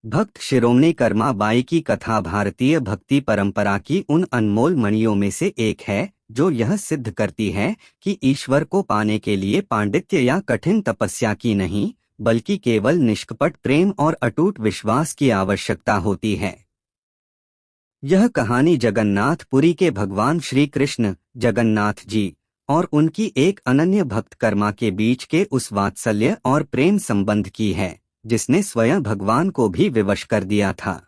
भक्त शिरोमणि कर्मा बाई की कथा भारतीय भक्ति परंपरा की उन अनमोल मणियों में से एक है जो यह सिद्ध करती है कि ईश्वर को पाने के लिए पांडित्य या कठिन तपस्या की नहीं, बल्कि केवल निष्कपट प्रेम और अटूट विश्वास की आवश्यकता होती है। यह कहानी जगन्नाथपुरी के भगवान श्री कृष्ण जगन्नाथ जी और उनकी एक अनन्य भक्त कर्मा के बीच के उस वात्सल्य और प्रेम संबंध की है जिसने स्वयं भगवान को भी विवश कर दिया था।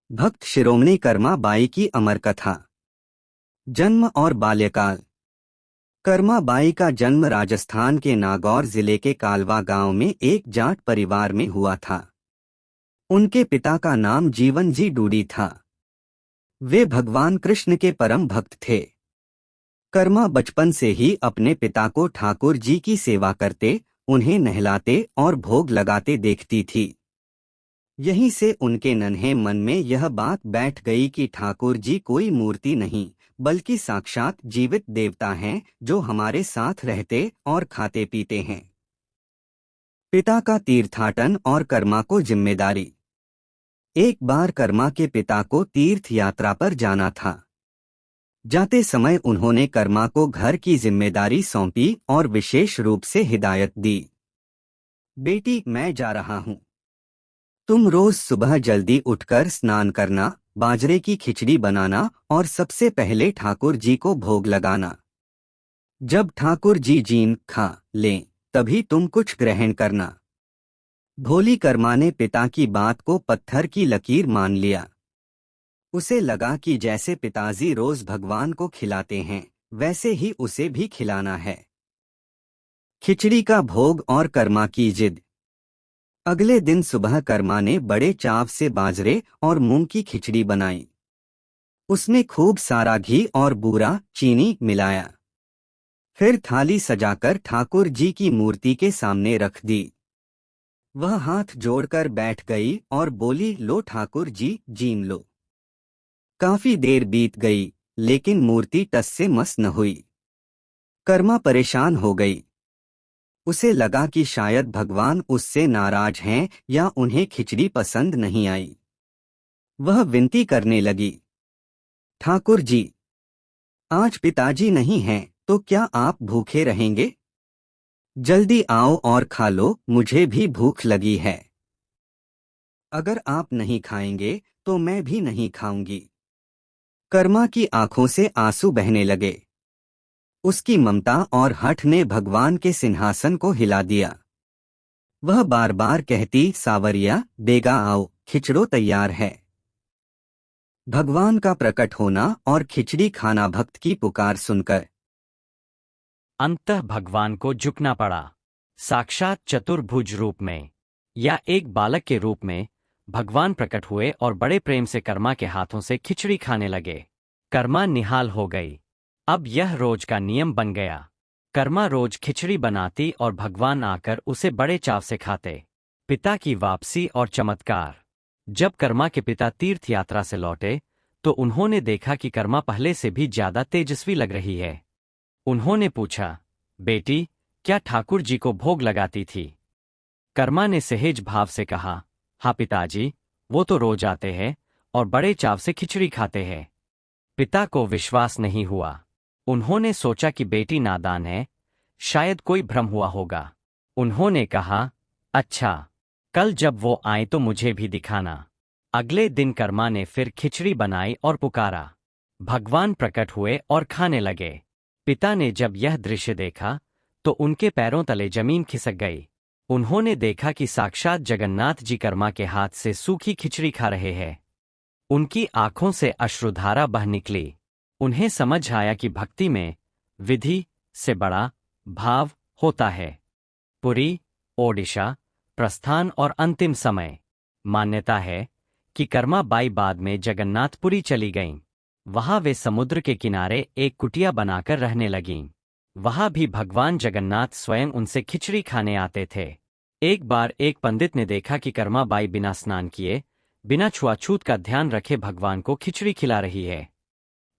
भक्त शिरोमणि कर्मा बाई की अमर कथा। जन्म और बाल्यकाल। कर्मा बाई का जन्म राजस्थान के नागौर जिले के कालवा गांव में एक जाट परिवार में हुआ था। उनके पिता का नाम जीवन जी डूडी था। वे भगवान कृष्ण के परम भक्त थे। कर्मा बचपन से ही अपने पिता को ठाकुर जी की सेवा करते, उन्हें नहलाते और भोग लगाते देखती थी। यहीं से उनके नन्हे मन में यह बात बैठ गई कि ठाकुर जी कोई मूर्ति नहीं, बल्कि साक्षात जीवित देवता हैं जो हमारे साथ रहते और खाते पीते हैं। पिता का तीर्थाटन और कर्मा को जिम्मेदारी। एक बार कर्मा के पिता को तीर्थ यात्रा पर जाना था। जाते समय उन्होंने कर्मा को घर की जिम्मेदारी सौंपी और विशेष रूप से हिदायत दी, बेटी मैं जा रहा हूँ। तुम रोज सुबह जल्दी उठकर स्नान करना, बाजरे की खिचड़ी बनाना और सबसे पहले ठाकुर जी को भोग लगाना। जब ठाकुर जी जीन खा लें तभी तुम कुछ ग्रहण करना। भोली कर्मा ने पिता की बात को पत्थर की लकीर मान लिया। उसे लगा कि जैसे पिताजी रोज भगवान को खिलाते हैं, वैसे ही उसे भी खिलाना है। खिचड़ी का भोग और कर्मा की जिद। अगले दिन सुबह कर्मा ने बड़े चाव से बाजरे और मूंग की खिचड़ी बनाई। उसमें खूब सारा घी और बूरा चीनी मिलाया। फिर थाली सजाकर ठाकुर जी की मूर्ति के सामने रख दी। वह हाथ जोड़कर बैठ गई और बोली, लो ठाकुर जी, जीम लो। काफी देर बीत गई, लेकिन मूर्ति टस से मस न हुई। कर्मा परेशान हो गई। उसे लगा कि शायद भगवान उससे नाराज हैं या उन्हें खिचड़ी पसंद नहीं आई। वह विनती करने लगी, ठाकुर जी, आज पिताजी नहीं हैं, तो क्या आप भूखे रहेंगे? जल्दी आओ और खा लो, मुझे भी भूख लगी है। अगर आप नहीं खाएंगे तो मैं भी नहीं खाऊंगी। कर्मा की आंखों से आंसू बहने लगे। उसकी ममता और हठ ने भगवान के सिंहासन को हिला दिया। वह बार बार कहती, सावरिया बेगा आओ, खिचड़ो तैयार है। भगवान का प्रकट होना और खिचड़ी खाना भक्त की पुकार सुनकर अंततः भगवान को झुकना पड़ा। साक्षात चतुर्भुज रूप में या एक बालक के रूप में भगवान प्रकट हुए और बड़े प्रेम से कर्मा के हाथों से खिचड़ी खाने लगे। कर्मा निहाल हो गई। अब यह रोज का नियम बन गया। कर्मा रोज खिचड़ी बनाती और भगवान आकर उसे बड़े चाव से खाते। पिता की वापसी और चमत्कार। जब कर्मा के पिता तीर्थ यात्रा से लौटे तो उन्होंने देखा कि कर्मा पहले से भी ज्यादा तेजस्वी लग रही है। उन्होंने पूछा, बेटी, क्या ठाकुर जी को भोग लगाती थी? कर्मा ने सहज भाव से कहा, हाँ पिताजी, वो तो रोज आते हैं और बड़े चाव से खिचड़ी खाते हैं। पिता को विश्वास नहीं हुआ। उन्होंने सोचा कि बेटी नादान है, शायद कोई भ्रम हुआ होगा। उन्होंने कहा, अच्छा, कल जब वो आए तो मुझे भी दिखाना। अगले दिन कर्मा ने फिर खिचड़ी बनाई और पुकारा। भगवान प्रकट हुए और खाने लगे। पिता ने जब यह दृश्य देखा तो उनके पैरों तले जमीन खिसक गई। उन्होंने देखा कि साक्षात जगन्नाथ जी कर्मा के हाथ से सूखी खिचड़ी खा रहे हैं। उनकी आंखों से अश्रुधारा बह निकली। उन्हें समझ आया कि भक्ति में विधि से बड़ा भाव होता है। पुरी, ओडिशा, प्रस्थान और अंतिम समय। मान्यता है कि कर्मा बाई बाद में जगन्नाथपुरी चली गईं। वहां वे समुद्र के किनारे एक कुटिया बनाकर रहने लगीं। वहां भी भगवान जगन्नाथ स्वयं उनसे खिचड़ी खाने आते थे। एक बार एक पंडित ने देखा कि कर्मा बाई बिना स्नान किए, बिना छुआछूत का ध्यान रखे भगवान को खिचड़ी खिला रही है।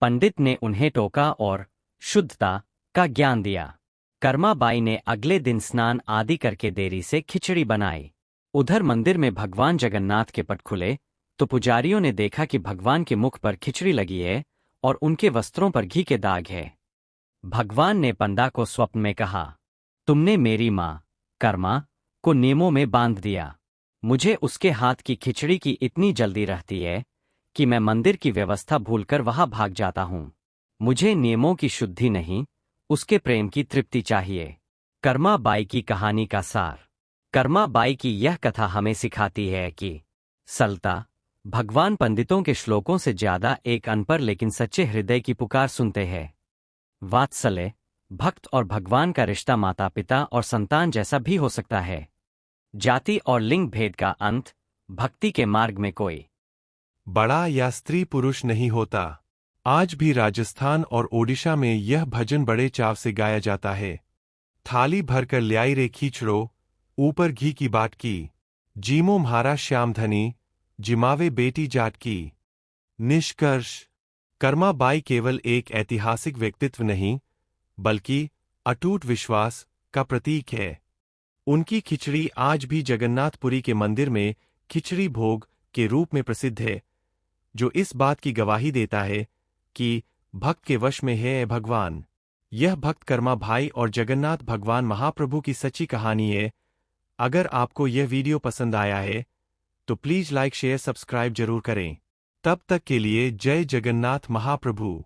पंडित ने उन्हें टोका और शुद्धता का ज्ञान दिया। कर्मा बाई ने अगले दिन स्नान आदि करके देरी से खिचड़ी बनाई। उधर मंदिर में भगवान जगन्नाथ के पट खुले तो पुजारियों ने देखा कि भगवान के मुख पर खिचड़ी लगी है और उनके वस्त्रों पर घी के दाग है। भगवान ने पंडा को स्वप्न में कहा, तुमने मेरी माँ कर्मा को नियमों में बांध दिया। मुझे उसके हाथ की खिचड़ी की इतनी जल्दी रहती है कि मैं मंदिर की व्यवस्था भूलकर वहां भाग जाता हूं। मुझे नियमों की शुद्धि नहीं, उसके प्रेम की तृप्ति चाहिए। कर्मा बाई की कहानी का सार। कर्मा बाई की यह कथा हमें सिखाती है कि सलता भगवान पंडितों के श्लोकों से ज्यादा एक अनपढ़ लेकिन सच्चे हृदय की पुकार सुनते हैं। वात्सल्य भक्त और भगवान का रिश्ता माता पिता और संतान जैसा भी हो सकता है। जाति और लिंग भेद का अंत, भक्ति के मार्ग में कोई बड़ा या स्त्री पुरुष नहीं होता। आज भी राजस्थान और ओडिशा में यह भजन बड़े चाव से गाया जाता है। थाली भरकर ल्याई रे खींचड़ो, ऊपर घी की बाट की, जीमो म्हारा श्याम धनी, जिमावे बेटी जाट की। निष्कर्ष, कर्मा बाई केवल एक ऐतिहासिक व्यक्तित्व नहीं, बल्कि अटूट विश्वास का प्रतीक है। उनकी खिचड़ी आज भी जगन्नाथपुरी के मंदिर में खिचड़ी भोग के रूप में प्रसिद्ध है, जो इस बात की गवाही देता है कि भक्त के वश में है भगवान। यह भक्त कर्मा भाई और जगन्नाथ भगवान महाप्रभु की सच्ची कहानी है। अगर आपको यह वीडियो पसंद आया है तो प्लीज लाइक शेयर सब्सक्राइब जरूर करें। तब तक के लिए जय जगन्नाथ महाप्रभु।